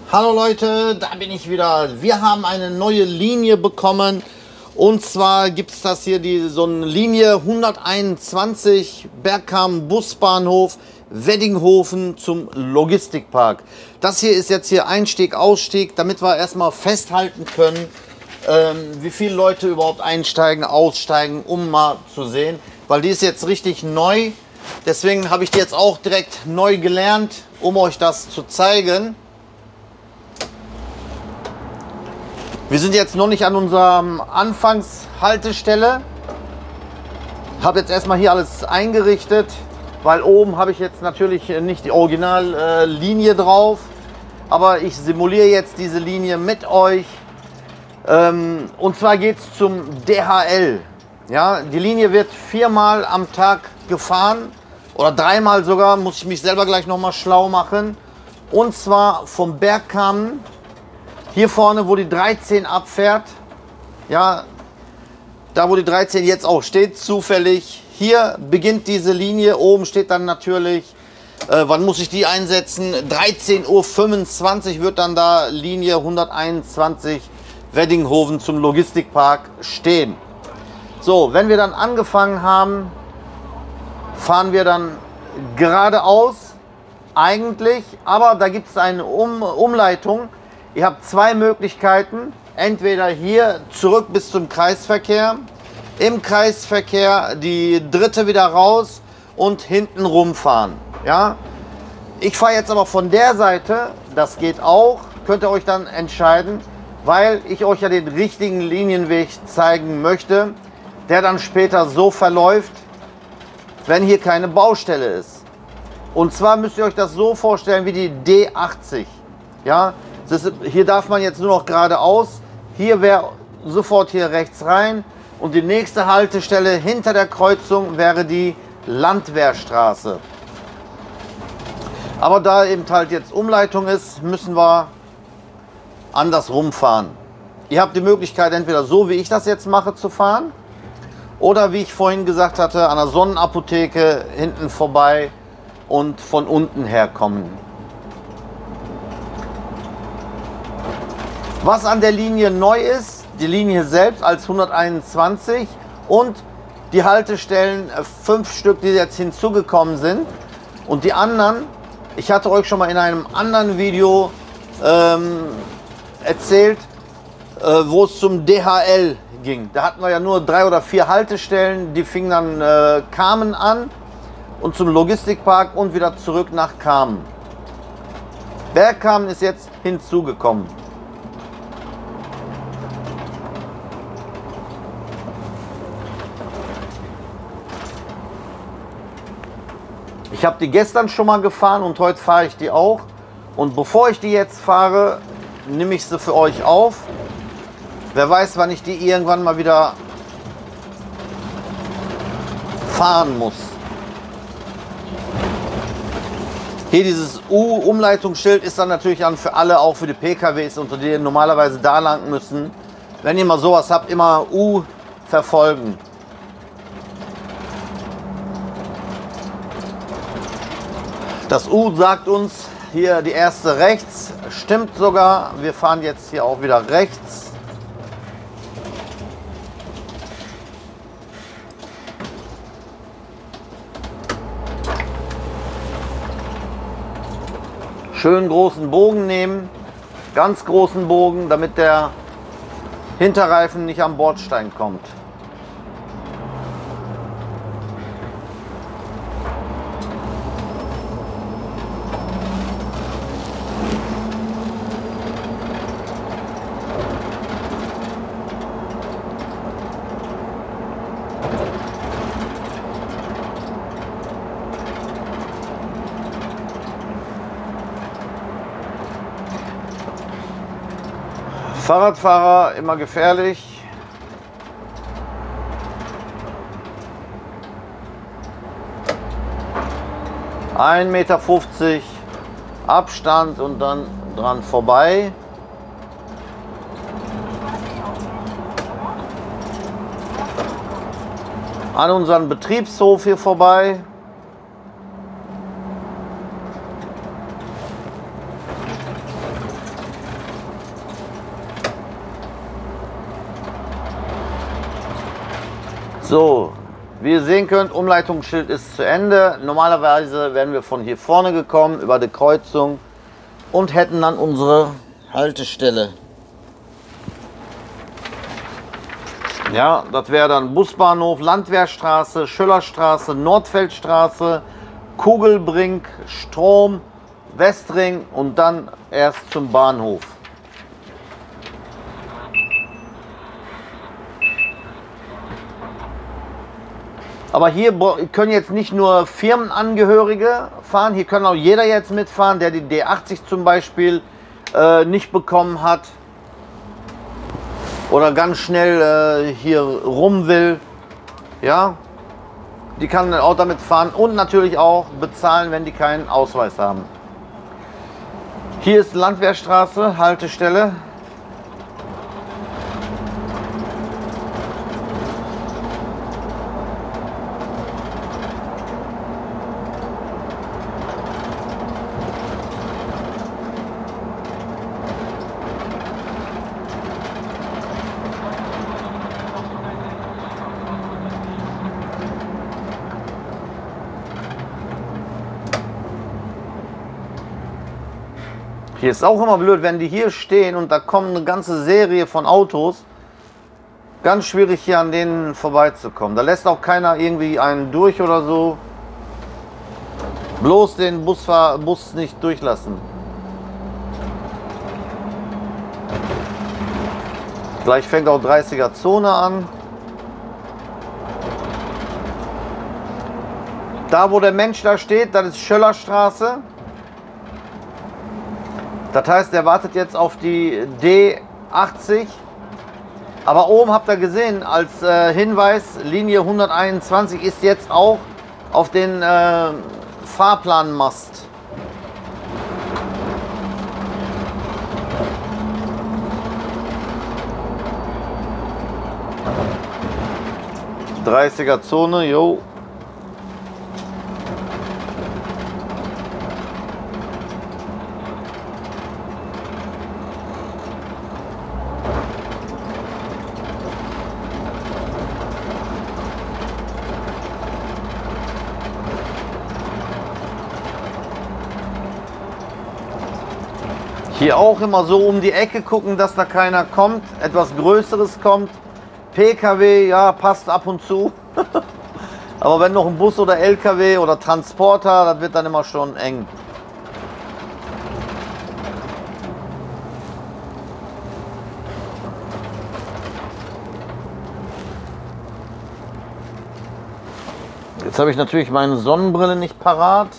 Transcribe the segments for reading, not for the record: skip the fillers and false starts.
Hallo Leute, da bin ich wieder. Wir haben eine neue Linie bekommen. Und zwar gibt es das hier, so eine Linie 121 Bergkamen Busbahnhof Weddinghofen zum Logistikpark. Das hier ist jetzt hier Einstieg, Ausstieg, damit wir erstmal festhalten können, wie viele Leute überhaupt einsteigen, aussteigen, um mal zu sehen. Weil die ist jetzt richtig neu. Deswegen habe ich die jetzt auch direkt neu gelernt, um euch das zu zeigen. Wir sind jetzt noch nicht an unserer Anfangshaltestelle. Habe jetzt erstmal hier alles eingerichtet, weil oben habe ich jetzt natürlich nicht die Originallinie drauf. Aber ich simuliere jetzt diese Linie mit euch. Und zwar geht es zum DHL. Ja, die Linie wird 4-mal am Tag gefahren oder 3-mal sogar, muss ich mich selber gleich noch mal schlau machen. Und zwar vom Bergkamen. Hier vorne, wo die 13 abfährt, ja, da wo die 13 jetzt auch steht, zufällig, hier beginnt diese Linie, oben steht dann natürlich, wann muss ich die einsetzen, 13:25 Uhr wird dann da Linie 121 Weddinghofen zum Logistikpark stehen. So, wenn wir dann angefangen haben, fahren wir dann geradeaus, eigentlich, aber da gibt es eine Umleitung. Ihr habt zwei Möglichkeiten, entweder hier zurück bis zum Kreisverkehr, im Kreisverkehr die dritte wieder raus und hinten rumfahren. Ja? Ich fahre jetzt aber von der Seite, das geht auch, könnt ihr euch dann entscheiden, weil ich euch ja den richtigen Linienweg zeigen möchte, der dann später so verläuft, wenn hier keine Baustelle ist. Und zwar müsst ihr euch das so vorstellen wie die D80. Ja? Hier darf man jetzt nur noch geradeaus. Hier wäre sofort hier rechts rein. Und die nächste Haltestelle hinter der Kreuzung wäre die Landwehrstraße. Aber da eben halt jetzt Umleitung ist, müssen wir andersrum fahren. Ihr habt die Möglichkeit, entweder so wie ich das jetzt mache zu fahren, oder wie ich vorhin gesagt hatte, an der Sonnenapotheke hinten vorbei und von unten herkommen. Was an der Linie neu ist, die Linie selbst als 121 und die Haltestellen, 5 Stück, die jetzt hinzugekommen sind. Und die anderen, ich hatte euch schon mal in einem anderen Video erzählt, wo es zum DHL ging. Da hatten wir ja nur 3 oder 4 Haltestellen, die fingen dann Kamen an und zum Logistikpark und wieder zurück nach Kamen. Bergkamen ist jetzt hinzugekommen. Ich habe die gestern schon mal gefahren und heute fahre ich die auch. Und bevor ich die jetzt fahre, nehme ich sie für euch auf. Wer weiß, wann ich die irgendwann mal wieder fahren muss. Hier dieses U-Umleitungsschild ist dann natürlich dann für alle, auch für die PKWs, unter denen normalerweise da lang müssen. Wenn ihr mal sowas habt, immer U verfolgen. Das U sagt uns, hier die erste rechts, stimmt sogar. Wir fahren jetzt hier auch wieder rechts. Schön großen Bogen nehmen, ganz großen Bogen, damit der Hinterreifen nicht am Bordstein kommt. Fahrradfahrer immer gefährlich. ,50 m Abstand und dann dran vorbei. An unseren Betriebshof hier vorbei. So, wie ihr sehen könnt, Umleitungsschild ist zu Ende. Normalerweise wären wir von hier vorne gekommen, über die Kreuzung und hätten dann unsere Haltestelle. Ja, das wäre dann Busbahnhof, Landwehrstraße, Schöllerstraße, Nordfeldstraße, Kugelbrink, Strom, Westring und dann erst zum Bahnhof. Aber hier können jetzt nicht nur Firmenangehörige fahren, hier kann auch jeder jetzt mitfahren, der die D80 zum Beispiel nicht bekommen hat oder ganz schnell hier rum will. Ja, die kann auch damit fahren und natürlich auch bezahlen, wenn die keinen Ausweis haben. Hier ist Landwehrstraße, Haltestelle. Hier ist auch immer blöd, wenn die hier stehen und da kommt eine ganze Serie von Autos. Ganz schwierig hier an denen vorbeizukommen. Da lässt auch keiner irgendwie einen durch oder so. Bloß den Bus nicht durchlassen. Gleich fängt auch 30er Zone an. Da wo der Mensch da steht, das ist Schöllerstraße. Das heißt, er wartet jetzt auf die D80. Aber oben habt ihr gesehen, als Hinweis, Linie 121 ist jetzt auch auf den Fahrplanmast. Dreißiger Zone, jo. Hier auch immer so um die Ecke gucken, dass da keiner kommt, etwas Größeres kommt. PKW, ja, passt ab und zu. Aber wenn noch ein Bus oder LKW oder Transporter, das wird dann immer schon eng. Jetzt habe ich natürlich meine Sonnenbrille nicht parat,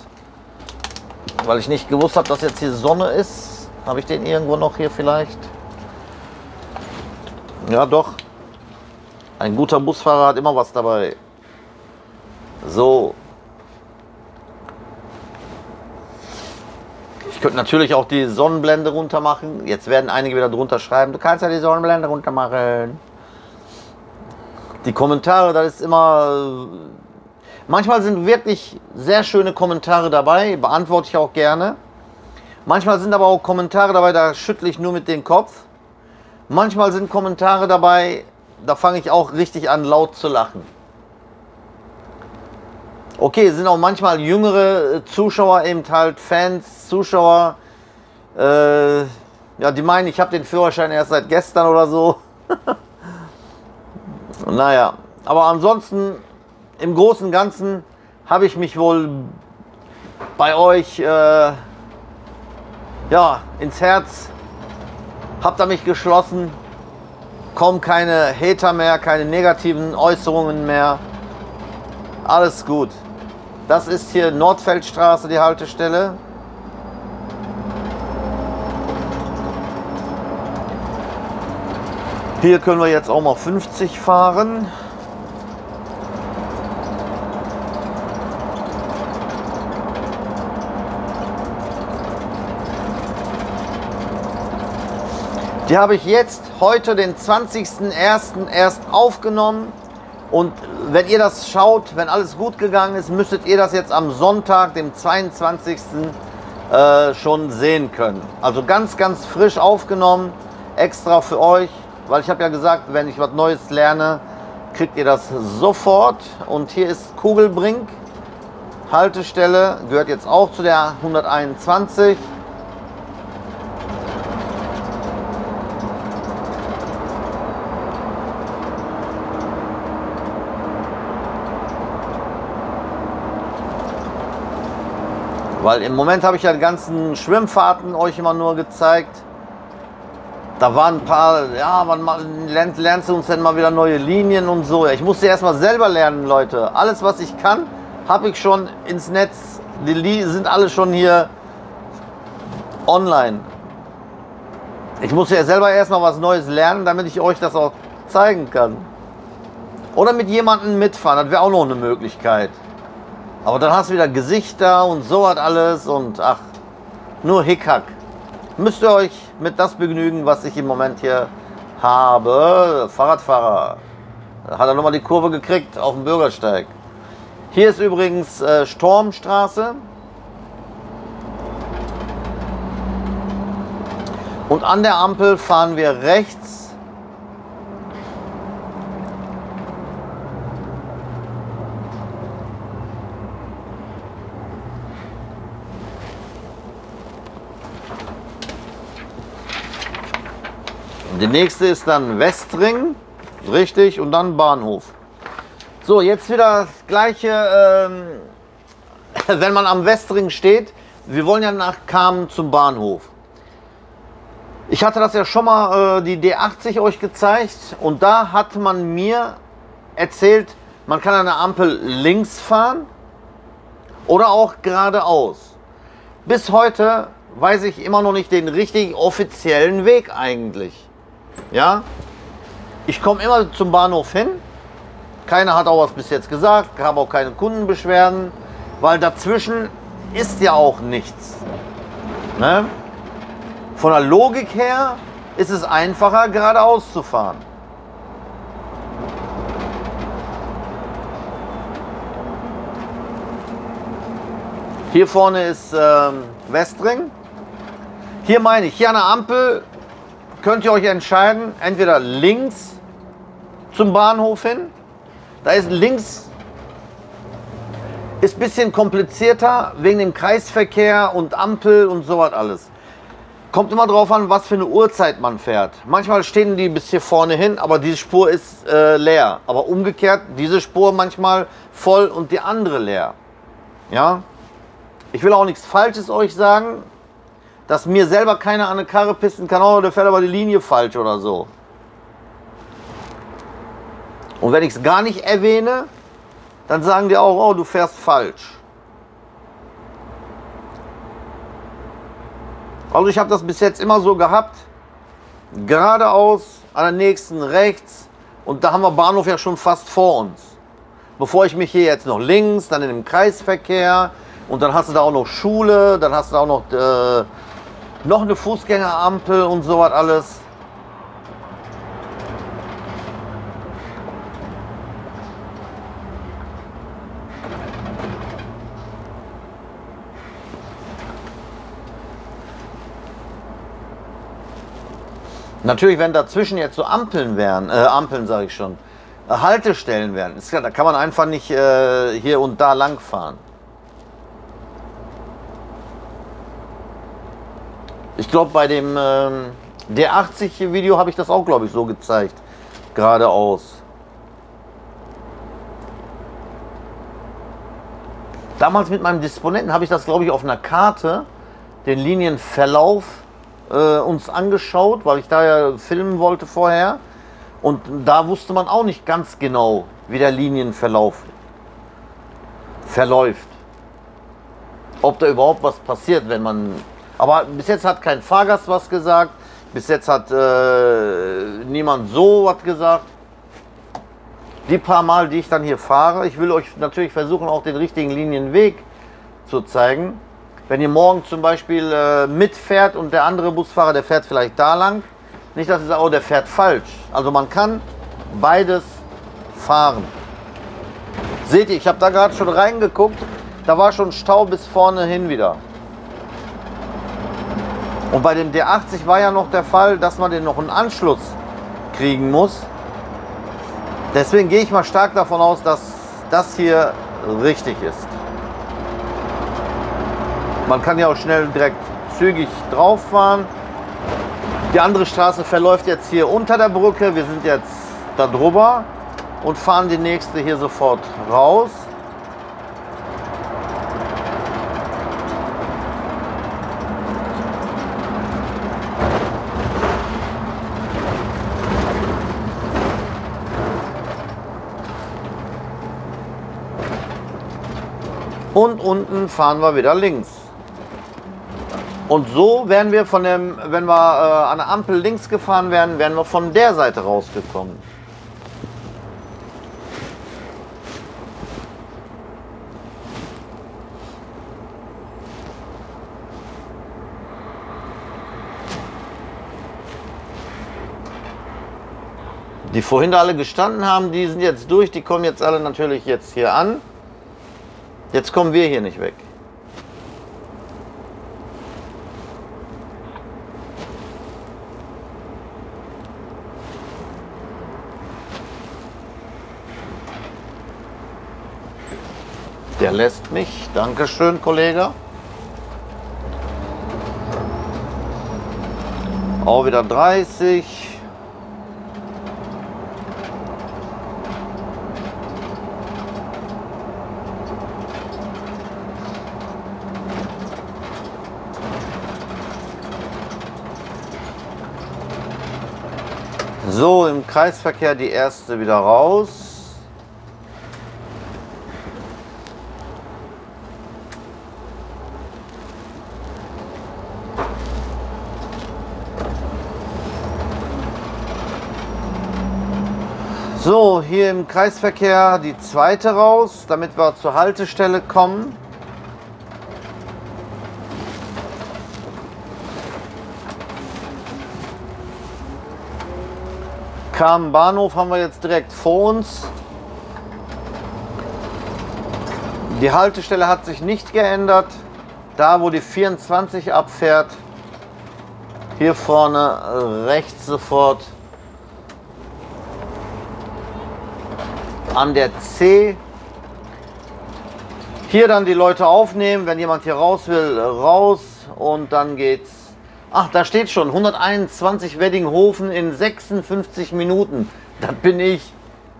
weil ich nicht gewusst habe, dass jetzt hier Sonne ist. Habe ich den irgendwo noch hier vielleicht? Ja, doch. Ein guter Busfahrer hat immer was dabei. So. Ich könnte natürlich auch die Sonnenblende runter machen. Jetzt werden einige wieder drunter schreiben, du kannst ja die Sonnenblende runter machen. Die Kommentare, das ist immer... Manchmal sind wirklich sehr schöne Kommentare dabei, beantworte ich auch gerne. Manchmal sind aber auch Kommentare dabei, da schüttle ich nur mit dem Kopf. Manchmal sind Kommentare dabei, da fange ich auch richtig an laut zu lachen. Okay, es sind auch manchmal jüngere Zuschauer, eben halt Fans, Zuschauer, ja, die meinen, ich habe den Führerschein erst seit gestern oder so. Naja, aber ansonsten im Großen und Ganzen habe ich mich wohl bei euch ja, ins Herz, habt ihr mich geschlossen, kommen keine Hater mehr, keine negativen Äußerungen mehr, alles gut. Das ist hier Nordfeldstraße, die Haltestelle. Hier können wir jetzt auch mal 50 fahren. Die habe ich jetzt heute, den 20.01. erst aufgenommen. Und wenn ihr das schaut, wenn alles gut gegangen ist, müsstet ihr das jetzt am Sonntag, dem 22. Schon sehen können. Also ganz, ganz frisch aufgenommen, extra für euch. Weil ich habe ja gesagt, wenn ich was Neues lerne, kriegt ihr das sofort. Und hier ist Kugelbrink. Haltestelle, gehört jetzt auch zu der 121. Weil im Moment habe ich ja die ganzen Schwimmfahrten euch immer nur gezeigt. Da waren ein paar, ja, wann lernst du uns denn mal wieder neue Linien und so. Ich musste erst mal selber lernen, Leute. Alles, was ich kann, habe ich schon ins Netz. Die sind alle schon hier online. Ich muss ja selber erstmal was Neues lernen, damit ich euch das auch zeigen kann. Oder mit jemandem mitfahren, das wäre auch noch eine Möglichkeit. Aber dann hast du wieder Gesichter und so was alles und ach, nur Hickhack. Müsst ihr euch mit das begnügen, was ich im Moment hier habe. Fahrradfahrer. Da hat er nochmal die Kurve gekriegt auf dem Bürgersteig. Hier ist übrigens Stormstraße. Und an der Ampel fahren wir rechts. Die nächste ist dann Westring, richtig, und dann Bahnhof. So, jetzt wieder das gleiche, wenn man am Westring steht. Wir wollen ja nach Kamen zum Bahnhof. Ich hatte das ja schon mal, die D80 euch gezeigt, und da hat man mir erzählt, man kann an der Ampel links fahren oder auch geradeaus. Bis heute weiß ich immer noch nicht den richtigen offiziellen Weg eigentlich. Ja, ich komme immer zum Bahnhof hin. Keiner hat auch was bis jetzt gesagt, habe auch keine Kundenbeschwerden, weil dazwischen ist ja auch nichts. Ne? Von der Logik her ist es einfacher, geradeaus zu fahren. Hier vorne ist Westring. Hier meine ich, hier an der Ampel könnt ihr euch entscheiden, entweder links zum Bahnhof hin. Da ist links, ist ein bisschen komplizierter wegen dem Kreisverkehr und Ampel und sowas alles. Kommt immer drauf an, was für eine Uhrzeit man fährt. Manchmal stehen die bis hier vorne hin, aber diese Spur ist leer. Aber umgekehrt, diese Spur manchmal voll und die andere leer. Ja? Ich will auch nichts Falsches euch sagen, dass mir selber keiner an eine Karre pissen kann, oh, der fährt aber die Linie falsch oder so. Und wenn ich es gar nicht erwähne, dann sagen die auch, oh, du fährst falsch. Also ich habe das bis jetzt immer so gehabt, geradeaus, an der nächsten rechts, und da haben wir Bahnhof ja schon fast vor uns. Bevor ich mich hier jetzt noch links, dann in dem Kreisverkehr, und dann hast du da auch noch Schule, dann hast du da auch noch eine Fußgängerampel und sowas alles. Natürlich, wenn dazwischen jetzt so Ampeln wären, Ampeln sage ich schon, Haltestellen wären, ist klar, da kann man einfach nicht hier und da lang fahren. Ich glaube, bei dem D80-Video habe ich das auch, glaube ich, so gezeigt. Geradeaus. Damals mit meinem Disponenten habe ich das, glaube ich, auf einer Karte, den Linienverlauf, uns angeschaut, weil ich da ja filmen wollte vorher. Und da wusste man auch nicht ganz genau, wie der Linienverlauf verläuft. Ob da überhaupt was passiert, wenn man... Aber bis jetzt hat kein Fahrgast was gesagt. Bis jetzt hat niemand so was gesagt. Die paar Mal, die ich dann hier fahre, ich will euch natürlich versuchen, auch den richtigen Linienweg zu zeigen. Wenn ihr morgen zum Beispiel mitfährt und der andere Busfahrer, der fährt vielleicht da lang. Nicht, dass ihr sagt, oh, der fährt falsch. Also man kann beides fahren. Seht ihr, ich habe da gerade schon reingeguckt. Da war schon Stau bis vorne hin wieder. Und bei dem D80 war ja noch der Fall, dass man den noch einen Anschluss kriegen muss. Deswegen gehe ich mal stark davon aus, dass das hier richtig ist. Man kann ja auch schnell direkt zügig drauf fahren. Die andere Straße verläuft jetzt hier unter der Brücke. Wir sind jetzt da drüber und fahren die nächste hier sofort raus. Und unten fahren wir wieder links. Und so wären wir von dem, wenn wir an der Ampel links gefahren wären, wären wir von der Seite rausgekommen. Die vorhin da alle gestanden haben, die sind jetzt durch, die kommen jetzt alle natürlich jetzt hier an. Jetzt kommen wir hier nicht weg. Der lässt mich. Dankeschön, Kollege. Auch wieder 30. So, im Kreisverkehr die erste wieder raus. So, hier im Kreisverkehr die zweite raus, damit wir zur Haltestelle kommen. Am Bahnhof haben wir jetzt direkt vor uns. Die Haltestelle hat sich nicht geändert. Da, wo die 24 abfährt, hier vorne rechts sofort an der C. Hier dann die Leute aufnehmen, wenn jemand hier raus will, raus und dann geht's. Ach, da steht schon 121 Weddinghofen in 56 Minuten. Das bin ich.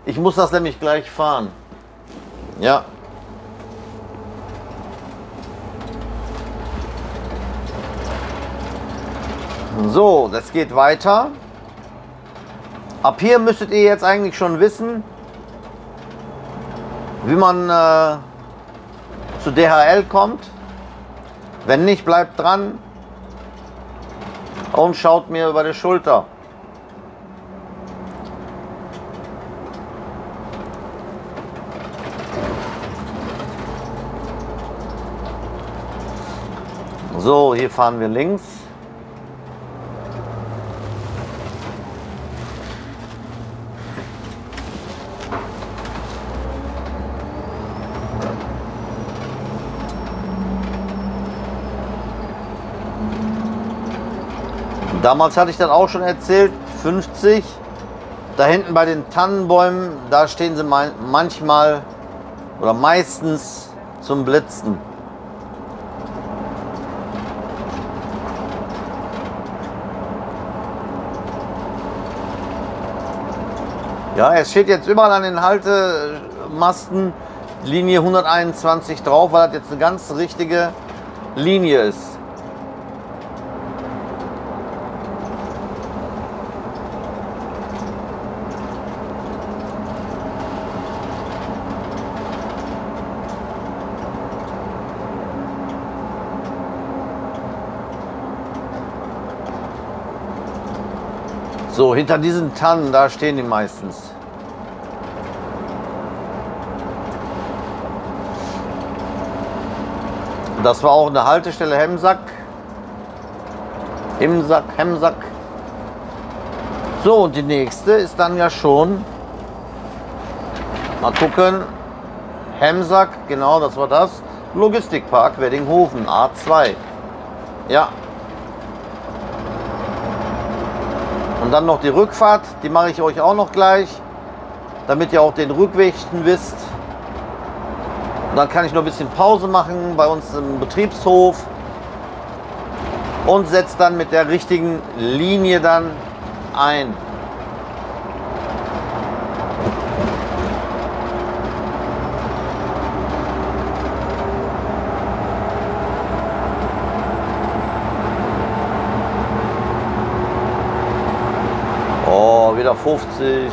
Ich muss das nämlich gleich fahren. Ja. So, das geht weiter. Ab hier müsstet ihr jetzt eigentlich schon wissen, wie man zu DHL kommt. Wenn nicht, bleibt dran und schaut mir über die Schulter. So, hier fahren wir links. Damals hatte ich dann auch schon erzählt, 50. Da hinten bei den Tannenbäumen, da stehen sie manchmal oder meistens zum Blitzen. Ja, es steht jetzt überall an den Haltemasten Linie 121 drauf, weil das jetzt eine ganz richtige Linie ist. So, hinter diesen Tannen, da stehen die meistens. Das war auch eine Haltestelle Hemsack. Hemsack. So, und die nächste ist dann ja schon, mal gucken, Hemsack, genau, das war das. Logistikpark Weddinghofen, A2. Ja. Und dann noch die Rückfahrt, die mache ich euch auch noch gleich. damit ihr auch den Rückwächten wisst. Und dann kann ich noch ein bisschen Pause machen bei uns im Betriebshof und setze dann mit der richtigen Linie dann ein. Oh, wieder 50.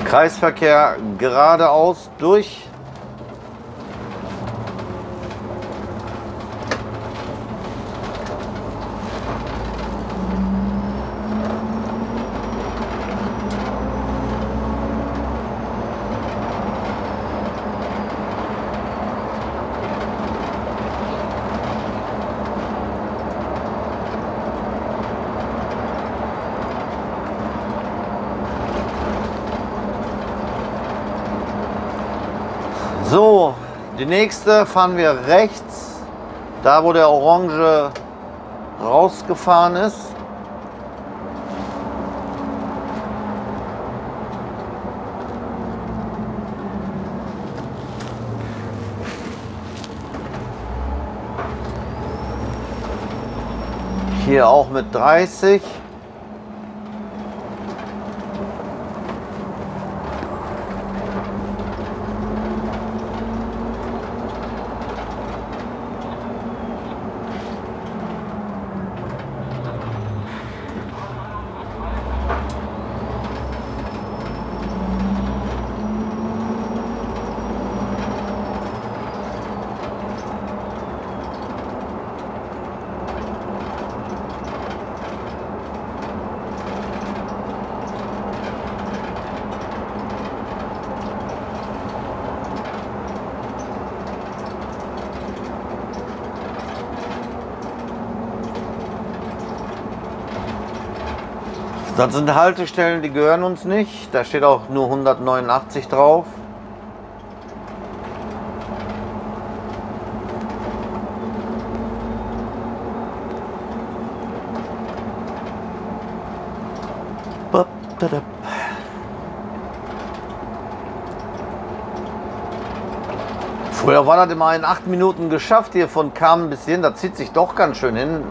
Kreisverkehr geradeaus durch. So, die nächste fahren wir rechts, da wo der Orange rausgefahren ist. Hier auch mit 30. Das sind Haltestellen, die gehören uns nicht. Da steht auch nur 189 drauf. Früher war das immer in 8 Minuten geschafft, hier von Kamen bis hin. Das zieht sich doch ganz schön hin.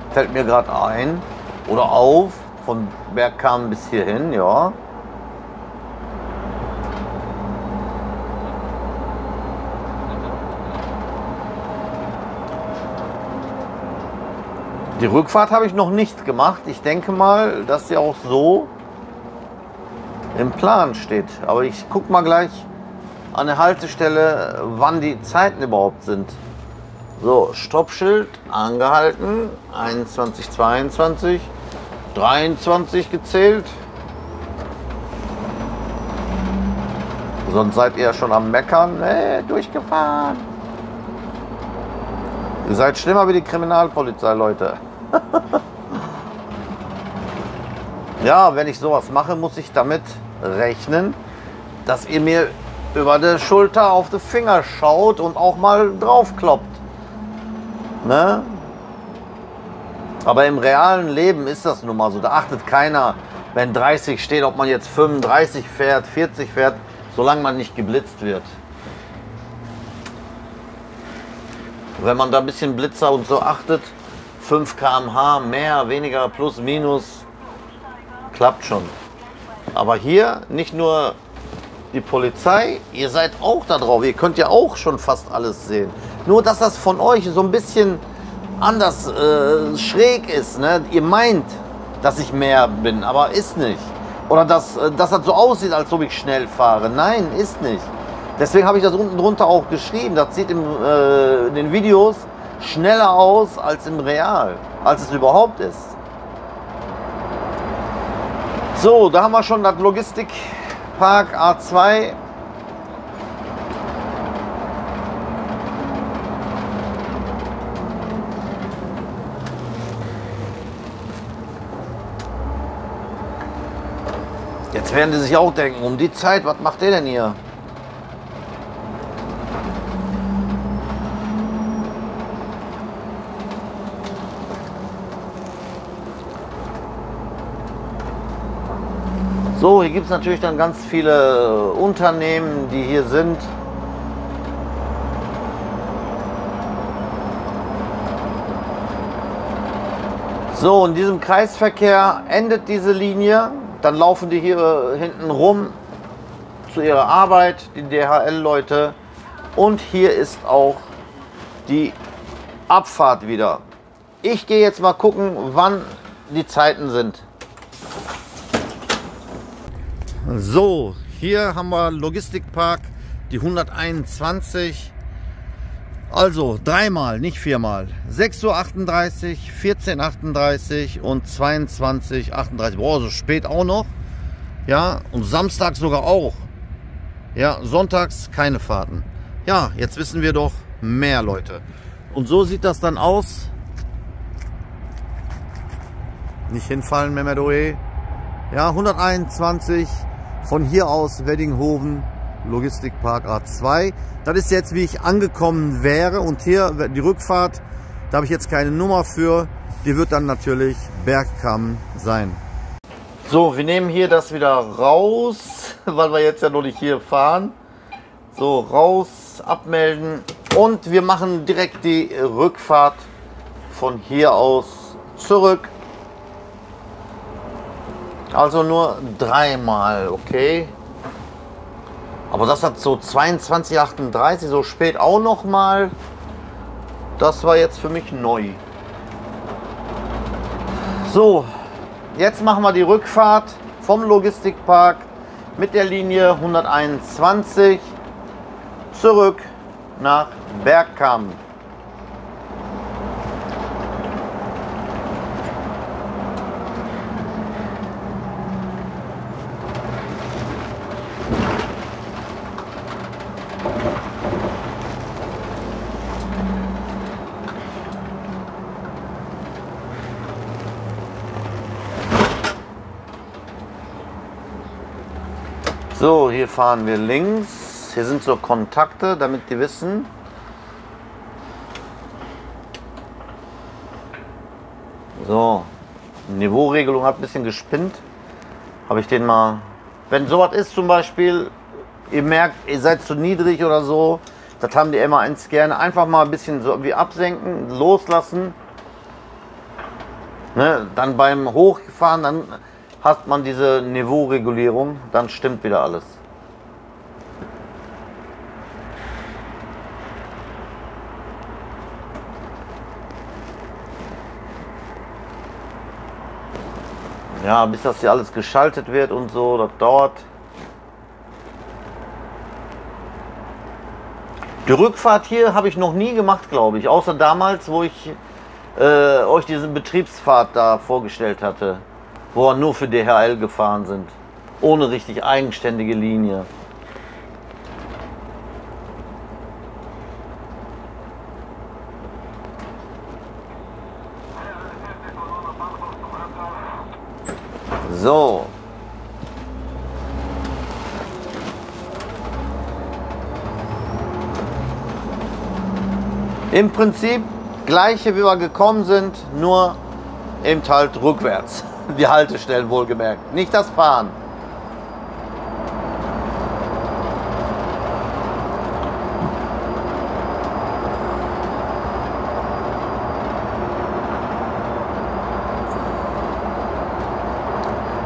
Fällt mir gerade ein oder auf. Von Bergkamen bis hierhin, ja. Die Rückfahrt habe ich noch nicht gemacht. Ich denke mal, dass sie auch so im Plan steht. Aber ich gucke mal gleich an der Haltestelle, wann die Zeiten überhaupt sind. So, Stoppschild angehalten, 21, 22. 23 gezählt. Sonst seid ihr schon am Meckern. Durchgefahren. Ihr seid schlimmer wie die Kriminalpolizei, Leute. Ja, wenn ich sowas mache, muss ich damit rechnen, dass ihr mir über die Schulter auf die Finger schaut und auch mal draufkloppt. Ne? Aber im realen Leben ist das nun mal so. Da achtet keiner, wenn 30 steht, ob man jetzt 35 fährt, 40 fährt, solange man nicht geblitzt wird. Wenn man da ein bisschen Blitzer und so achtet, 5 km/h, mehr, weniger, plus, minus, klappt schon. Aber hier nicht nur die Polizei, ihr seid auch da drauf. Ihr könnt ja auch schon fast alles sehen. Nur, dass das von euch so ein bisschen anders schräg ist, ne? Ihr meint, dass ich mehr bin, aber ist nicht. Oder dass das so aussieht, als ob ich schnell fahre. Nein, ist nicht. Deswegen habe ich das unten drunter auch geschrieben. Das sieht in den Videos schneller aus als im Real, als es überhaupt ist. So, da haben wir schon das Logistikpark A2. Jetzt werden die sich auch denken, um die Zeit, was macht der denn hier? So, hier gibt es natürlich dann ganz viele Unternehmen, die hier sind. So, in diesem Kreisverkehr endet diese Linie. Dann laufen die hier hinten rum zu ihrer Arbeit, die DHL-Leute. Und hier ist auch die Abfahrt wieder. Ich gehe jetzt mal gucken, wann die Zeiten sind. So, hier haben wir Logistikpark, die 121. Also dreimal, nicht viermal. 6:38 Uhr, 14:38 Uhr und 22:38 Uhr. Boah, so spät auch noch. Ja, und Samstag sogar auch. Ja, sonntags keine Fahrten. Ja, jetzt wissen wir doch mehr, Leute. Und so sieht das dann aus. Nicht hinfallen, Mehmet. Ja, 121 von hier aus Weddinghoven, Logistikpark A2. Das ist jetzt, wie ich angekommen wäre. Und hier die Rückfahrt, da habe ich jetzt keine Nummer für. Die wird dann natürlich Bergkamm sein. So, wir nehmen hier das wieder raus, weil wir jetzt ja noch nicht hier fahren. So, raus, abmelden. Und wir machen direkt die Rückfahrt von hier aus zurück. Also nur dreimal, okay. Aber das hat so 22:38, so spät auch noch mal. Das war jetzt für mich neu. So, jetzt machen wir die Rückfahrt vom Logistikpark mit der Linie 121 zurück nach Bergkamm. So, hier fahren wir links. Hier sind so Kontakte, damit die wissen. So, Niveauregelung hat ein bisschen gespinnt. Habe ich den mal. Wenn sowas ist zum Beispiel, ihr merkt, ihr seid zu niedrig oder so, das haben die MA1 gerne. Einfach mal ein bisschen so wie absenken, loslassen. Ne, dann beim Hochfahren, dann hat man diese Niveauregulierung, dann stimmt wieder alles. Ja, bis das hier alles geschaltet wird und so, das dauert. Die Rückfahrt hier habe ich noch nie gemacht, glaube ich, außer damals, wo ich euch diese Betriebsfahrt da vorgestellt hatte, wo wir nur für DHL gefahren sind, ohne richtig eigenständige Linie. So. Im Prinzip gleiche, wie wir gekommen sind, nur eben halt rückwärts. Die Haltestellen wohlgemerkt, nicht das Fahren.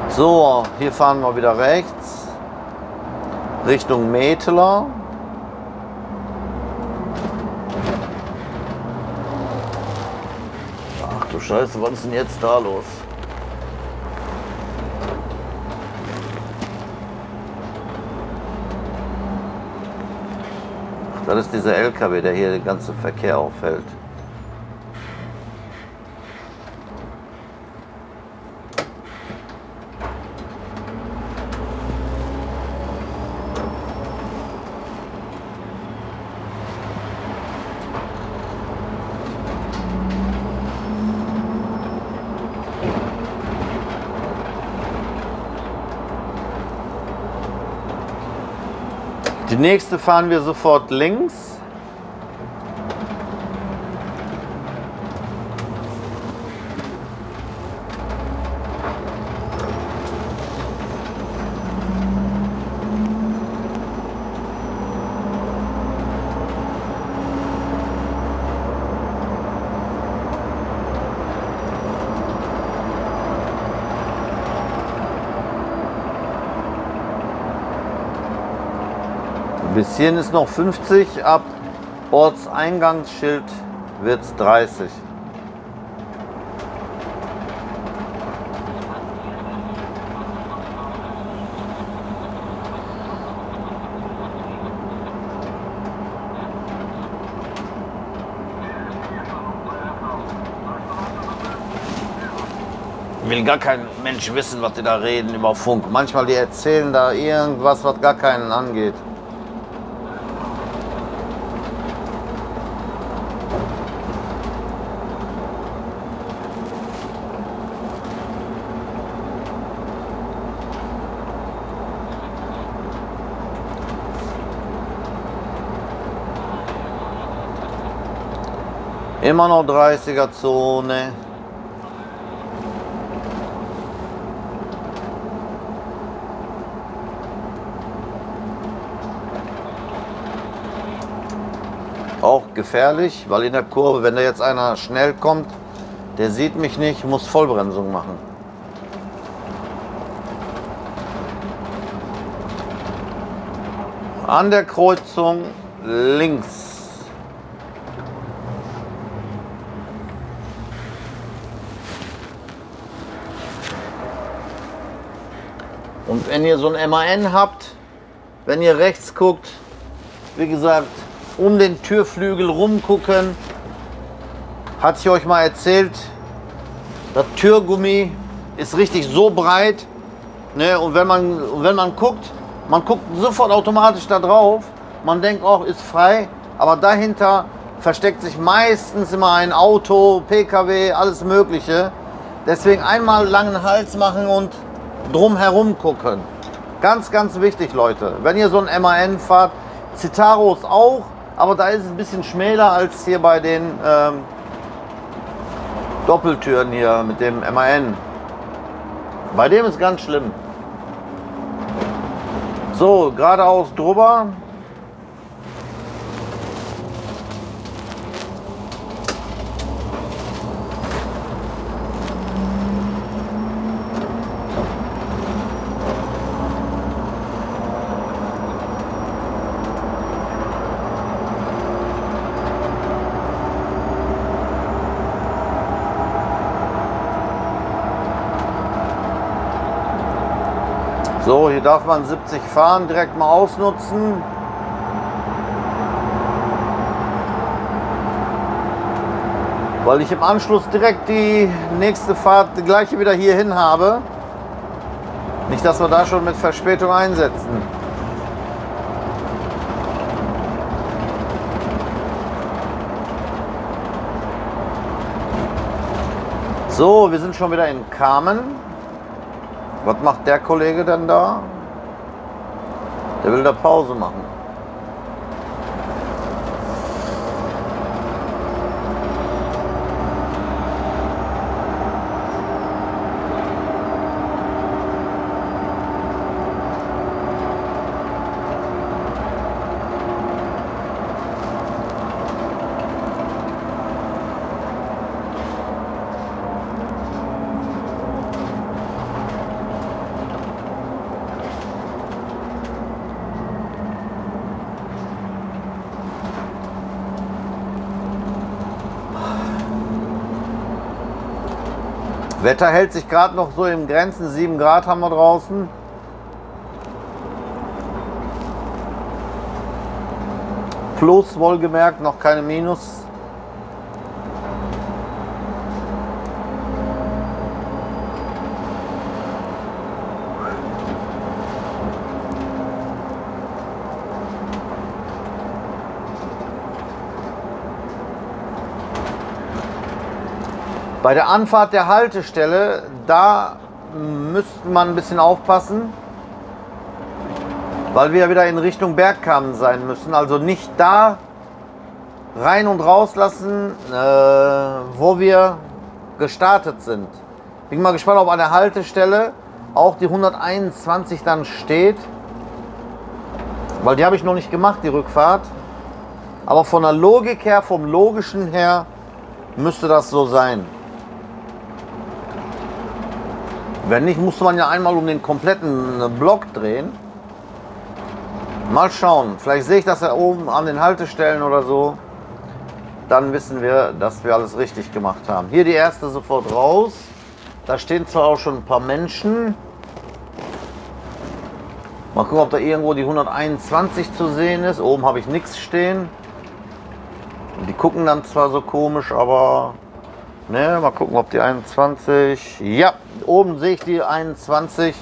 So, hier fahren wir wieder rechts Richtung Metler. Ach du Scheiße, was ist denn jetzt da los? Das ist dieser LKW, der hier den ganzen Verkehr auffällt. Die nächste fahren wir sofort links. Bis hierhin ist noch 50, ab Ortseingangsschild wird es 30. Will gar kein Mensch wissen, was die da reden über Funk. Manchmal die erzählen da irgendwas, was gar keinen angeht. Immer noch 30er Zone. Auch gefährlich, weil in der Kurve, wenn da jetzt einer schnell kommt, der sieht mich nicht, muss Vollbremsung machen. An der Kreuzung links. Und wenn ihr so ein MAN habt, wenn ihr rechts guckt, wie gesagt, um den Türflügel rumgucken, hatte ich euch mal erzählt, das Türgummi ist richtig so breit, ne? Und wenn man guckt sofort automatisch da drauf, man denkt auch, ist frei, aber dahinter versteckt sich meistens immer ein Auto, PKW, alles Mögliche. Deswegen einmal langen Hals machen und drumherum gucken. Ganz, ganz wichtig, Leute. Wenn ihr so ein MAN fahrt, Citaros auch, aber da ist es ein bisschen schmäler als hier bei den Doppeltüren hier mit dem MAN. Bei dem ist ganz schlimm. So, geradeaus drüber. So, hier darf man 70 fahren, direkt mal ausnutzen. Weil ich im Anschluss direkt die nächste Fahrt die gleiche wieder hierhin habe. Nicht, dass wir da schon mit Verspätung einsetzen. So, wir sind schon wieder in Kamen. Was macht der Kollege denn da? Der will da Pause machen. Wetter hält sich gerade noch so in Grenzen, 7 Grad haben wir draußen. Plus wohlgemerkt, noch keine Minus. Bei der Anfahrt der Haltestelle, da müsste man ein bisschen aufpassen. weil wir wieder in Richtung Bergkamen sein müssen. Also nicht da rein und raus lassen, wo wir gestartet sind. Bin mal gespannt, ob an der Haltestelle auch die 121 dann steht, weil die habe ich noch nicht gemacht, die Rückfahrt. Aber von der Logik her, vom Logischen her, müsste das so sein. Wenn nicht, musste man ja einmal um den kompletten Block drehen. Mal schauen, vielleicht sehe ich das ja oben an den Haltestellen oder so. Dann wissen wir, dass wir alles richtig gemacht haben. Hier die erste sofort raus. Da stehen zwar auch schon ein paar Menschen. Mal gucken, ob da irgendwo die 121 zu sehen ist. Oben habe ich nichts stehen. Die gucken dann zwar so komisch, aber ne, mal gucken, ob die 21. Ja, oben sehe ich die 21.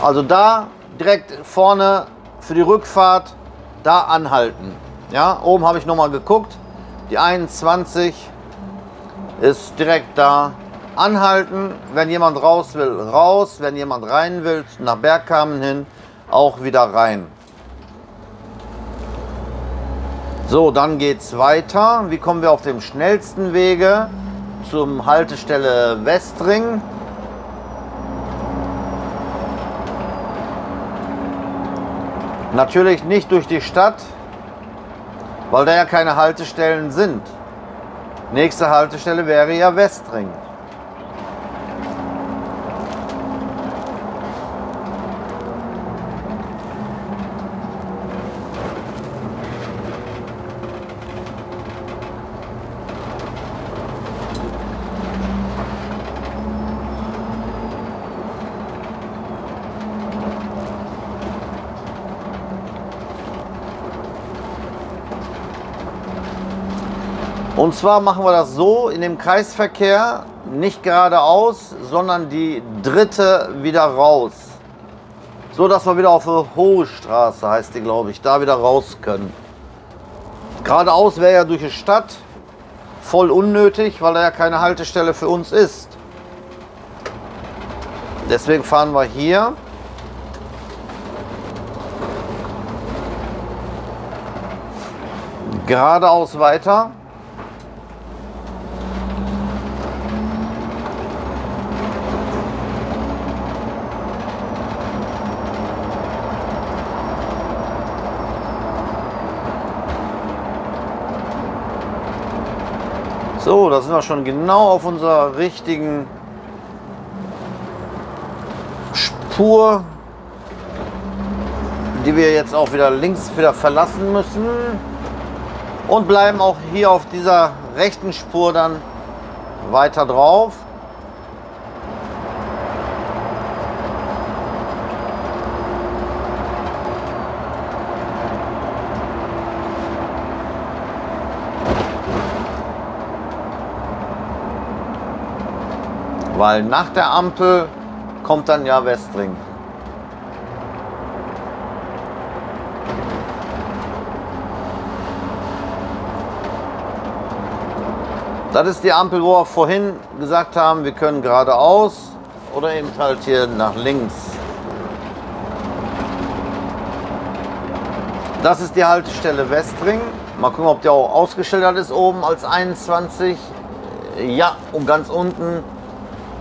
Also da direkt vorne für die Rückfahrt da anhalten. Ja, oben habe ich noch mal geguckt. Die 21 ist direkt da. Anhalten, wenn jemand raus will, raus. Wenn jemand rein will, nach Bergkamen hin, auch wieder rein. So, dann geht es weiter. Wie kommen wir auf dem schnellsten Wege zum Haltestelle Westring? Natürlich nicht durch die Stadt, weil da ja keine Haltestellen sind. Nächste Haltestelle wäre ja Westring. Und zwar machen wir das so in dem Kreisverkehr, nicht geradeaus, sondern die dritte wieder raus. So dass wir wieder auf eine Hohe Straße, heißt die, glaube ich, da wieder raus können. Geradeaus wäre ja durch die Stadt voll unnötig, weil da ja keine Haltestelle für uns ist. Deswegen fahren wir hier. Geradeaus weiter. So, da sind wir schon genau auf unserer richtigen Spur, die wir jetzt auch wieder links verlassen müssen und bleiben auch hier auf dieser rechten Spur dann weiter drauf. Weil nach der Ampel kommt dann ja Westring. Das ist die Ampel, wo wir vorhin gesagt haben, wir können geradeaus oder eben halt hier nach links. Das ist die Haltestelle Westring. Mal gucken, ob die auch ausgeschildert ist oben als 21. Ja, und ganz unten,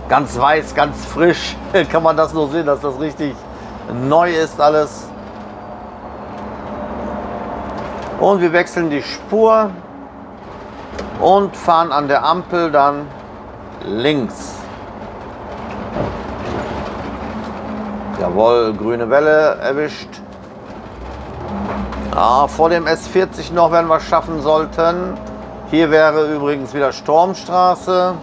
ganz weiß, ganz frisch, kann man das nur sehen, dass das richtig neu ist alles. Und wir wechseln die Spur und fahren an der Ampel dann links. Jawohl, grüne Welle erwischt. Ah, vor dem S40 noch, wenn wir es schaffen sollten. Hier wäre übrigens wieder Stormstraße.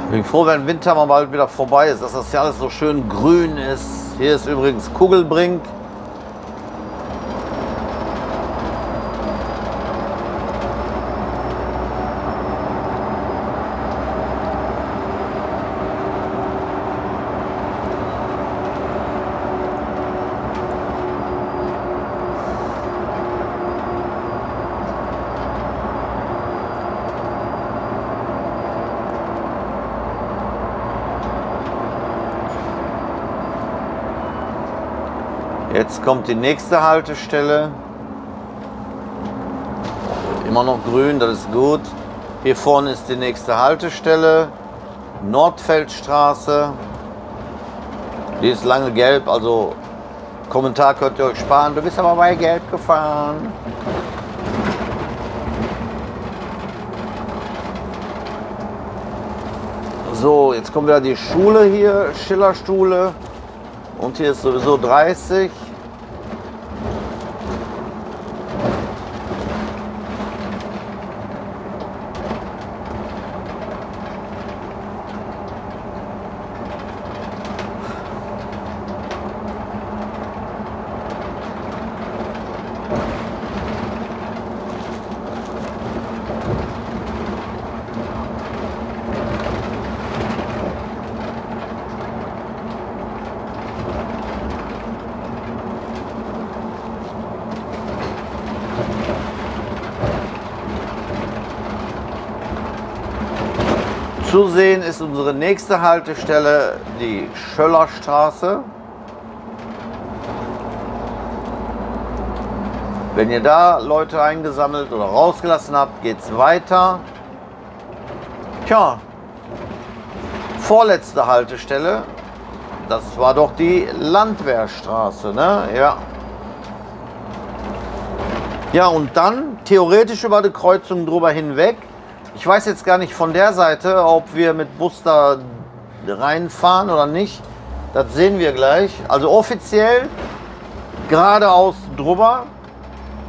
Ich bin froh, wenn Winter mal bald wieder vorbei ist, dass das ja alles so schön grün ist. Hier ist übrigens Kugelbrink. Jetzt kommt die nächste Haltestelle. Immer noch grün, das ist gut. Hier vorne ist die nächste Haltestelle. Nordfeldstraße. Die ist lange gelb, also Kommentar könnt ihr euch sparen. Du bist aber bei gelb gefahren. So, jetzt kommt wieder die Schule hier, Schillerschule. Und hier ist sowieso 30. Zu sehen ist unsere nächste Haltestelle, die Schöllerstraße. Wenn ihr da Leute eingesammelt oder rausgelassen habt, geht es weiter. Tja, vorletzte Haltestelle, das war doch die Landwehrstraße, ne? Ja. Ja, und dann theoretisch über die Kreuzung drüber hinweg. Ich weiß jetzt gar nicht von der Seite, ob wir mit Bus da reinfahren oder nicht. Das sehen wir gleich. Also offiziell geradeaus drüber.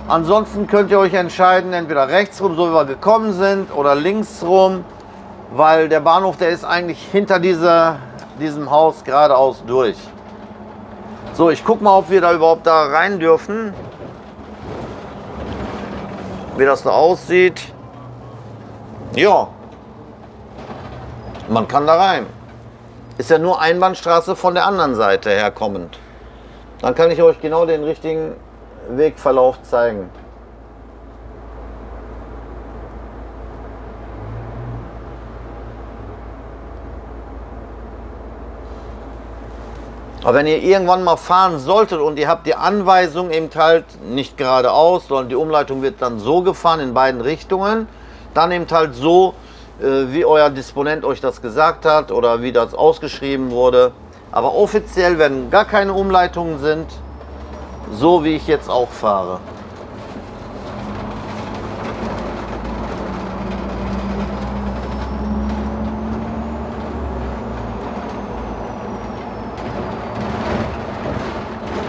Ansonsten könnt ihr euch entscheiden, entweder rechts rum, so wie wir gekommen sind, oder links rum, weil der Bahnhof, der ist eigentlich hinter diesem Haus geradeaus durch. So, ich gucke mal, ob wir da überhaupt da rein dürfen. Wie das da aussieht. Ja, man kann da rein. Ist ja nur Einbahnstraße von der anderen Seite herkommend. Dann kann ich euch genau den richtigen Wegverlauf zeigen. Aber wenn ihr irgendwann mal fahren solltet und ihr habt die Anweisung eben halt nicht geradeaus, sondern die Umleitung wird dann so gefahren in beiden Richtungen, dann eben halt so, wie euer Disponent euch das gesagt hat oder wie das ausgeschrieben wurde. Aber offiziell, wenn gar keine Umleitungen sind, so wie ich jetzt auch fahre.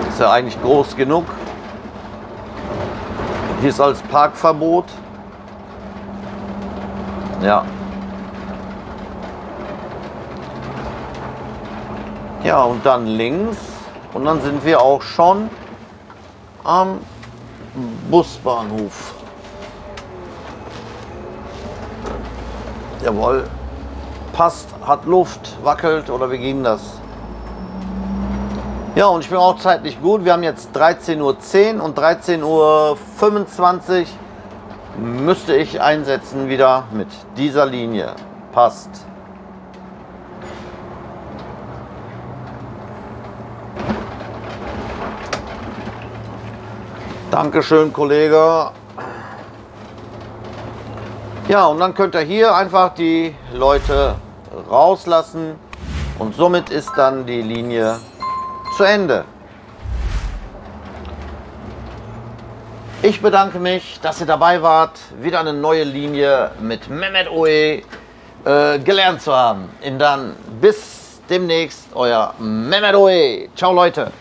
Ist ja eigentlich groß genug. Hier ist alles Parkverbot. Ja. Ja, und dann links. Und dann sind wir auch schon am Busbahnhof. Jawohl. Passt, hat Luft, wackelt oder wie ging das? Ja, und ich bin auch zeitlich gut. Wir haben jetzt 13:10 Uhr und 13:25 Uhr müsste ich einsetzen wieder mit dieser Linie. Passt. Dankeschön, Kollege. Ja, und dann könnt ihr hier einfach die Leute rauslassen und somit ist dann die Linie zu Ende. Ich bedanke mich, dass ihr dabei wart, wieder eine neue Linie mit Mehmet Oe gelernt zu haben. Und dann bis demnächst, euer Mehmet Oe. Ciao Leute.